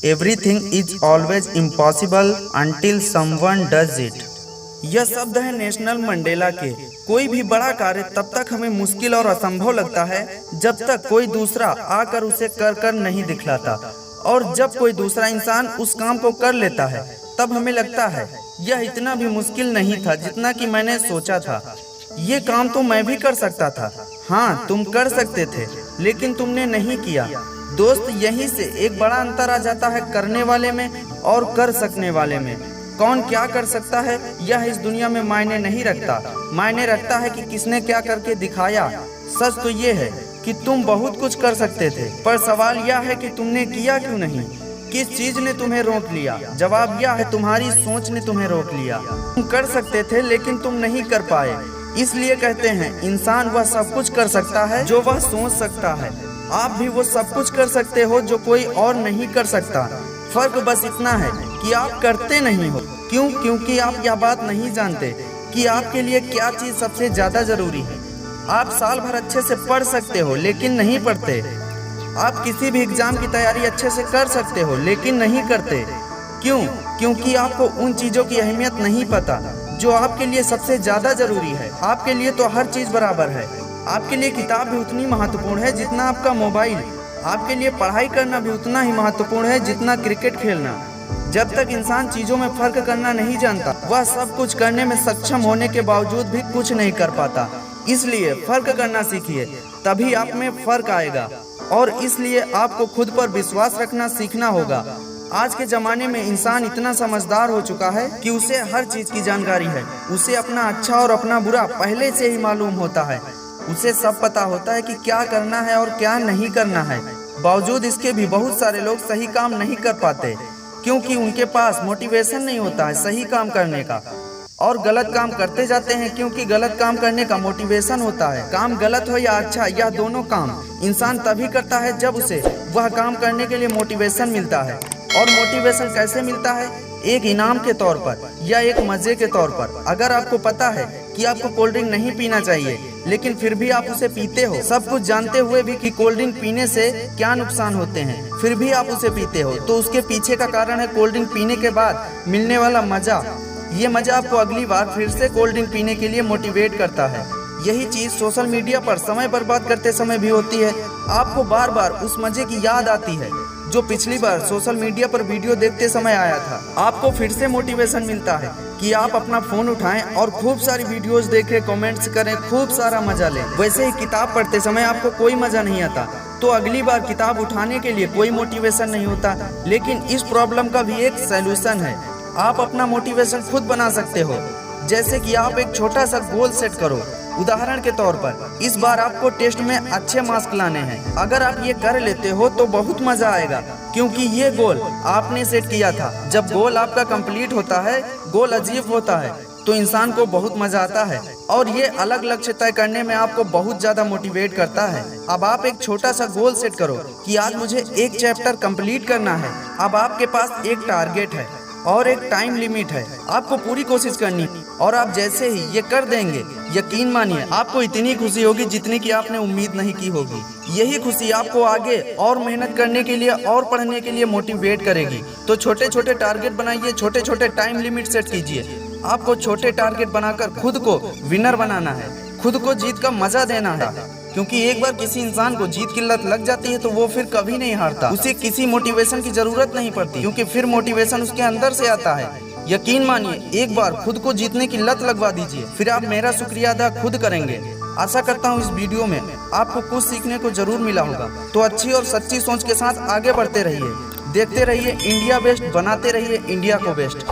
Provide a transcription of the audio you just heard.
Everything is always impossible until someone does it. यह शब्द है नेशनल मंडेला के। कोई भी बड़ा कार्य तब तक हमें मुश्किल और असंभव लगता है जब तक कोई दूसरा आकर उसे कर नहीं दिखलाता, और जब कोई दूसरा इंसान उस काम को कर लेता है तब हमें लगता है यह इतना भी मुश्किल नहीं था जितना कि मैंने सोचा था। ये काम तो मैं भी कर सकता था। हाँ, तुम कर सकते थे, लेकिन तुमने नहीं किया। दोस्त, यहीं से एक बड़ा अंतर आ जाता है करने वाले में और कर सकने वाले में। कौन क्या कर सकता है यह इस दुनिया में मायने नहीं रखता। मायने रखता है कि किसने क्या करके दिखाया। सच तो ये है कि तुम बहुत कुछ कर सकते थे, पर सवाल यह है कि तुमने किया क्यों नहीं। किस चीज ने तुम्हें रोक लिया? जवाब यह है, तुम्हारी सोच ने तुम्हें रोक लिया। तुम कर सकते थे लेकिन तुम नहीं कर पाए। इसलिए कहते हैं इंसान वह सब कुछ कर सकता है जो वह सोच सकता है। आप भी वो सब कुछ कर सकते हो जो कोई और नहीं कर सकता। फर्क बस इतना है कि आप करते नहीं हो। क्यों? क्योंकि आप यह बात नहीं जानते कि आपके लिए क्या चीज सबसे ज्यादा जरूरी है। आप साल भर अच्छे से पढ़ सकते हो लेकिन नहीं पढ़ते। आप किसी भी एग्जाम की तैयारी अच्छे से कर सकते हो लेकिन नहीं करते। क्यों? क्योंकि आपको उन चीजों की अहमियत नहीं पता जो आपके लिए सबसे ज्यादा जरूरी है। आपके लिए तो हर चीज बराबर है। आपके लिए किताब भी उतनी महत्वपूर्ण है जितना आपका मोबाइल। आपके लिए पढ़ाई करना भी उतना ही महत्वपूर्ण है जितना क्रिकेट खेलना। जब तक इंसान चीजों में फर्क करना नहीं जानता, वह सब कुछ करने में सक्षम होने के बावजूद भी कुछ नहीं कर पाता। इसलिए फर्क करना सीखिए, तभी आप में फर्क आएगा। और इसलिए आपको खुद पर विश्वास रखना सीखना होगा। आज के ज़माने में इंसान इतना समझदार हो चुका है कि उसे हर चीज़ की जानकारी है। उसे अपना अच्छा और अपना बुरा पहले से ही मालूम होता है। उसे सब पता होता है कि क्या करना है और क्या नहीं करना है। बावजूद इसके भी बहुत सारे लोग सही काम नहीं कर पाते क्योंकि उनके पास मोटिवेशन नहीं होता है सही काम करने का, और गलत काम करते जाते हैं क्योंकि गलत काम करने का मोटिवेशन होता है। काम गलत हो या अच्छा, यह दोनों काम इंसान तभी करता है जब उसे वह काम करने के लिए मोटिवेशन मिलता है। और मोटिवेशन कैसे मिलता है? एक इनाम के तौर पर या एक मजे के तौर पर। अगर आपको पता है कि आपको कोल्ड ड्रिंक नहीं पीना चाहिए लेकिन फिर भी आप उसे पीते हो, सब कुछ जानते हुए भी कि कोल्ड ड्रिंक पीने से क्या नुकसान होते हैं, फिर भी आप उसे पीते हो, तो उसके पीछे का कारण है कोल्ड ड्रिंक पीने के बाद मिलने वाला मजा। ये मजा आपको अगली बार फिर से कोल्ड ड्रिंक पीने के लिए मोटिवेट करता है। यही चीज सोशल मीडिया पर समय बर्बाद करते समय भी होती है। आपको बार बार उस मजे की याद आती है जो पिछली बार सोशल मीडिया पर वीडियो देखते समय आया था। आपको फिर से मोटिवेशन मिलता है कि आप अपना फोन उठाएं और खूब सारी वीडियोस देखें, कमेंट्स करें, खूब सारा मजा लें। वैसे ही किताब पढ़ते समय आपको कोई मजा नहीं आता तो अगली बार किताब उठाने के लिए कोई मोटिवेशन नहीं होता। लेकिन इस प्रॉब्लम का भी एक सलूशन है। आप अपना मोटिवेशन खुद बना सकते हो। जैसे कि आप एक छोटा सा गोल सेट करो। उदाहरण के तौर पर इस बार आपको टेस्ट में अच्छे मार्क्स लाने हैं। अगर आप ये कर लेते हो तो बहुत मजा आएगा क्योंकि ये गोल आपने सेट किया था। जब गोल आपका कंप्लीट होता है, गोल अचीव होता है, तो इंसान को बहुत मजा आता है और ये अलग लक्ष्य तय करने में आपको बहुत ज्यादा मोटिवेट करता है। अब आप एक छोटा सा गोल सेट करो कि आज मुझे एक चैप्टर कंप्लीट करना है। अब आपके पास एक टारगेट है और एक टाइम लिमिट है। आपको पूरी कोशिश करनी और आप जैसे ही ये कर देंगे, यकीन मानिए आपको इतनी खुशी होगी जितनी कि आपने उम्मीद नहीं की होगी। यही खुशी आपको आगे और मेहनत करने के लिए और पढ़ने के लिए मोटिवेट करेगी। तो छोटे छोटे टारगेट बनाइए, छोटे छोटे टाइम लिमिट सेट कीजिए। आपको छोटे टारगेट बनाकर खुद को विनर बनाना है, खुद को जीत का मजा देना है। क्योंकि एक बार किसी इंसान को जीत की लत लग जाती है तो वो फिर कभी नहीं हारता। उसे किसी मोटिवेशन की जरूरत नहीं पड़ती क्योंकि फिर मोटिवेशन उसके अंदर से आता है। यकीन मानिए एक बार खुद को जीतने की लत लगवा दीजिए, फिर आप मेरा शुक्रिया अदा खुद करेंगे। आशा करता हूँ इस वीडियो में आपको कुछ सीखने को जरूर मिला होगा। तो अच्छी और सच्ची सोच के साथ आगे बढ़ते रहिए, देखते रहिए इंडिया बेस्ट, बनाते रहिए इंडिया को बेस्ट।